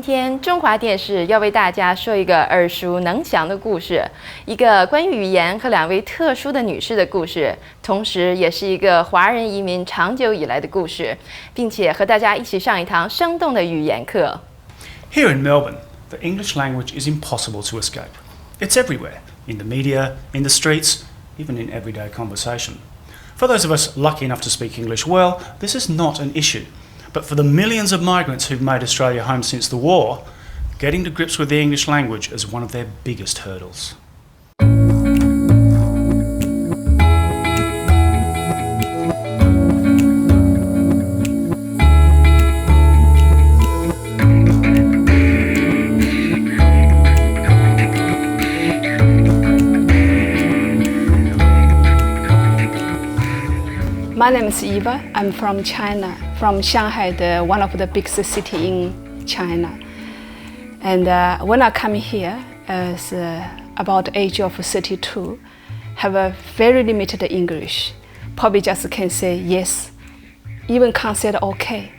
天中华电视要为大家说一个耳熟能详的故事，一个关于语言和两位特殊的女士的故事，同时也是一个华人移民长久以来的故事，并且和大家一起上一堂生动的语言课。Here in Melbourne, the English language is impossible to escape. It's everywhere, in the media, in the streets, even in everyday conversation. For those of us lucky enough to speak English well, this is not an issue. But for the millions of migrants who've made Australia home since the war, getting to grips with the English language is one of their biggest hurdles. My name is Eva. I'm from China, from Shanghai, one of the biggest cities in China. And when I come here, as about the age of 32, have a very limited English. Probably just can say yes, even can't say okay.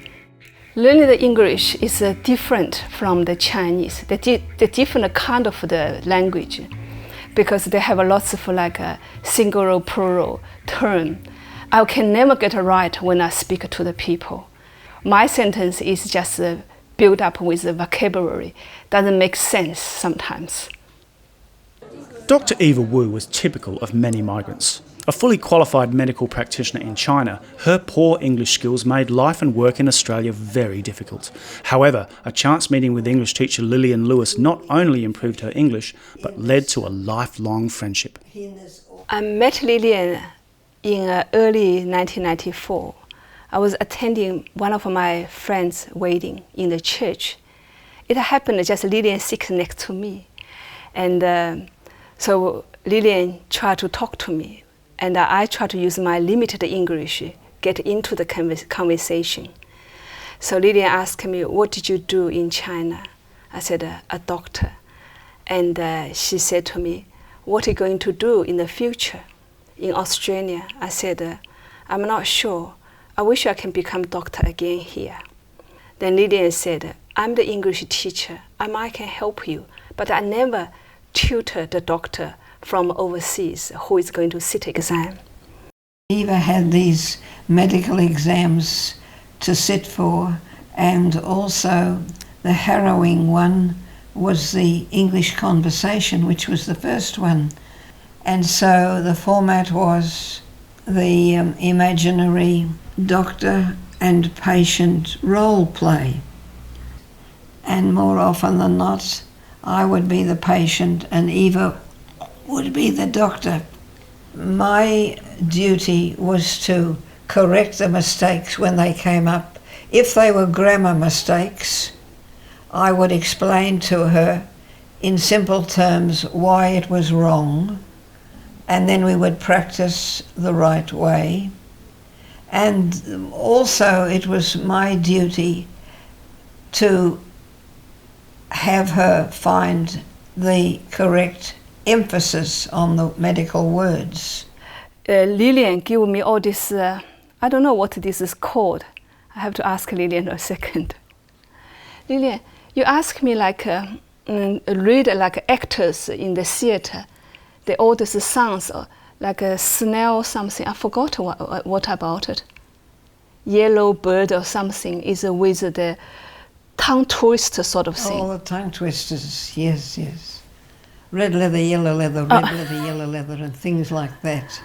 Learning the English is different from the Chinese, the different kind of the language, because they have lots of like a singular, plural term. I can never get it right when I speak to the people. My sentence is just built up with the vocabulary. Doesn't make sense sometimes. Dr. Eva Wu was typical of many migrants. A fully qualified medical practitioner in China, her poor English skills made life and work in Australia very difficult. However, a chance meeting with English teacher Lilian Lewis not only improved her English, but led to a lifelong friendship. I met Lilian in early 1994. I was attending one of my friends' wedding in the church. It happened just Lilian sits next to me. And so Lilian tried to talk to me. And I tried to use my limited English, get into the conversation. So Lilian asked me, what did you do in China? I said, a doctor. And she said to me, what are you going to do in the future? In Australia, I said, I'm not sure. I wish I can become doctor again here. Then Lilian said, I'm the English teacher. I can help you, but I never tutor the doctor from overseas who is going to sit exam. Eva had these medical exams to sit for, and also the harrowing one was the English conversation, which was the first one. And so the format was the imaginary doctor and patient role play. And more often than not, I would be the patient and Eva would be the doctor. My duty was to correct the mistakes when they came up. If they were grammar mistakes, I would explain to her in simple terms why it was wrong. And then we would practice the right way. And also it was my duty to have her find the correct emphasis on the medical words. Lilian gave me all this, I don't know what this is called. I have to ask Lilian a second. Lilian, you ask me like, read like actors in the theater. They all this sounds like a snail or something. I forgot what about it. Yellow bird or something is with the tongue twister sort of thing. Oh, the tongue twisters, yes, yes. Red leather, yellow leather, red leather, yellow leather, and things like that.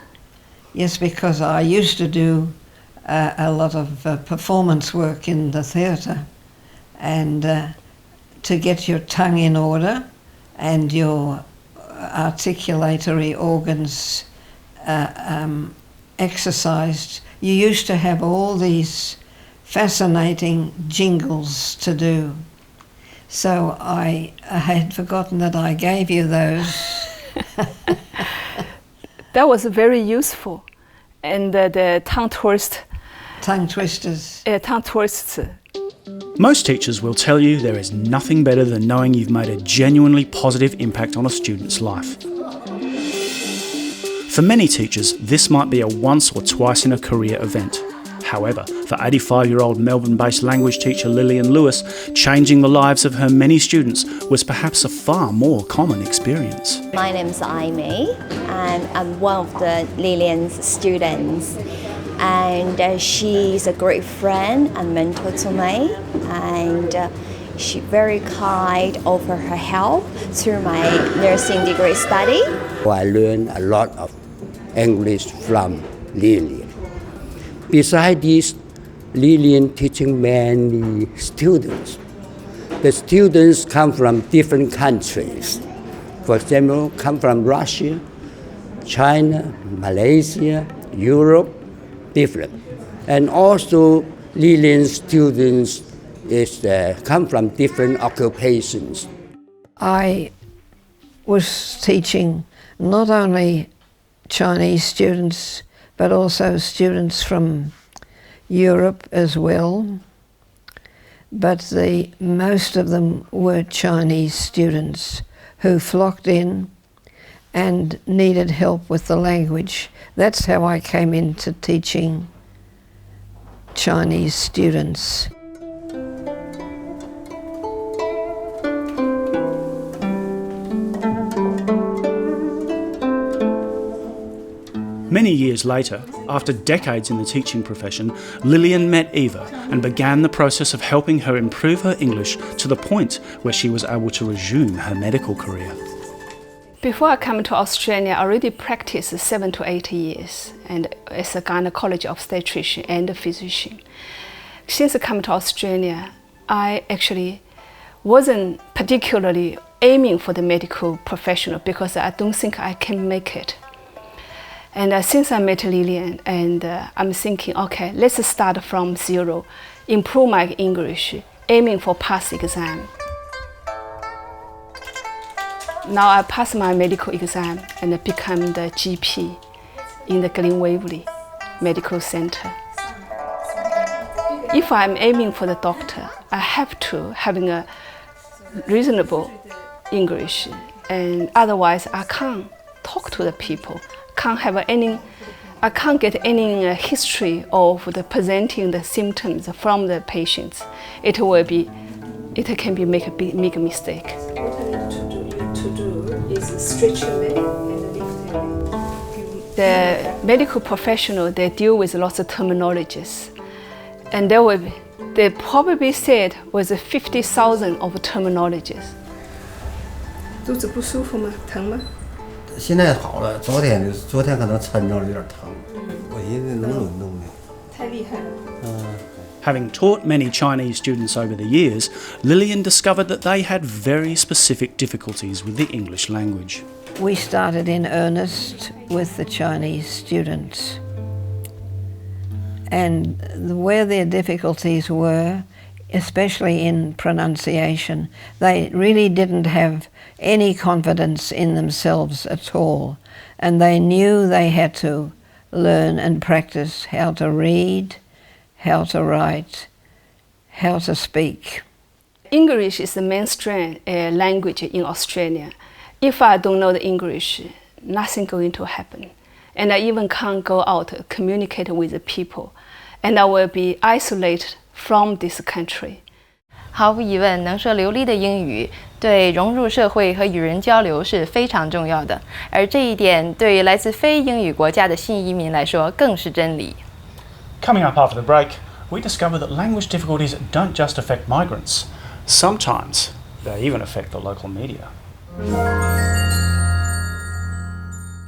Yes, because I used to do a lot of performance work in the theatre, and to get your tongue in order and your articulatory organs exercised, you used to have all these fascinating jingles to do. So I had forgotten that I gave you those. That was very useful. And the tongue twist. Tongue twisters. Tongue twists. Most teachers will tell you there is nothing better than knowing you've made a genuinely positive impact on a student's life. For many teachers, this might be a once or twice in a career event. However, for 85-year-old Melbourne-based language teacher Lilian Lewis, changing the lives of her many students was perhaps a far more common experience. My name's Amy, and I'm one of the Lilian's students. And she's a great friend and mentor to me, and she very kind, offer her help through my nursing degree study. I learned a lot of English from Lilian. Besides this, Lilian teaching many students. The students come from different countries. For example, come from Russia, China, Malaysia, Europe, different. And also Lilian students come from different occupations. I was teaching not only Chinese students, but also students from Europe as well. But most of them were Chinese students who flocked in and needed help with the language. That's how I came into teaching Chinese students. Many years later, after decades in the teaching profession, Lilian met Eva and began the process of helping her improve her English to the point where she was able to resume her medical career. Before I came to Australia, I already practiced 7 to 8 years and as a gynecology obstetrician and a physician. Since I came to Australia, I actually wasn't particularly aiming for the medical professional because I don't think I can make it. And since I met Lilian, and I'm thinking, okay, let's start from zero, improve my English, aiming for pass exam. Now I passed my medical exam and become the GP in the Glen Waverley Medical Center. If I'm aiming for the doctor, I have to having a reasonable English, and otherwise I can't talk to the people. I can't get any history of the presenting the symptoms from the patients. It can be make a big mistake. What I need to do is stretch your leg and lift your leg. The medical professional, they deal with lots of terminologies, and they probably said was 50,000 of terminologies. 肚子不舒服吗？疼吗？现在好了，昨天可能抻着了有点疼，我寻思能轮动的。太厉害了。Having taught many Chinese students over the years, Lilian discovered that they had very specific difficulties with the English language. We started in earnest with the Chinese students, and where their difficulties were, especially in pronunciation, they really didn't have any confidence in themselves at all, and they knew they had to learn and practice how to read, how to write, how to speak. English is the mainstream language in Australia. If I don't know the English, nothing going to happen. And I even can't go out communicate with the people. And I will be isolated from this country. 毫无疑问，能说流利的英语对融入社会和与人交流是非常重要的，而这一点对于来自非英语国家的新移民来说更是真理。Coming up after the break, we discover that language difficulties don't just affect migrants. Sometimes they even affect the local media.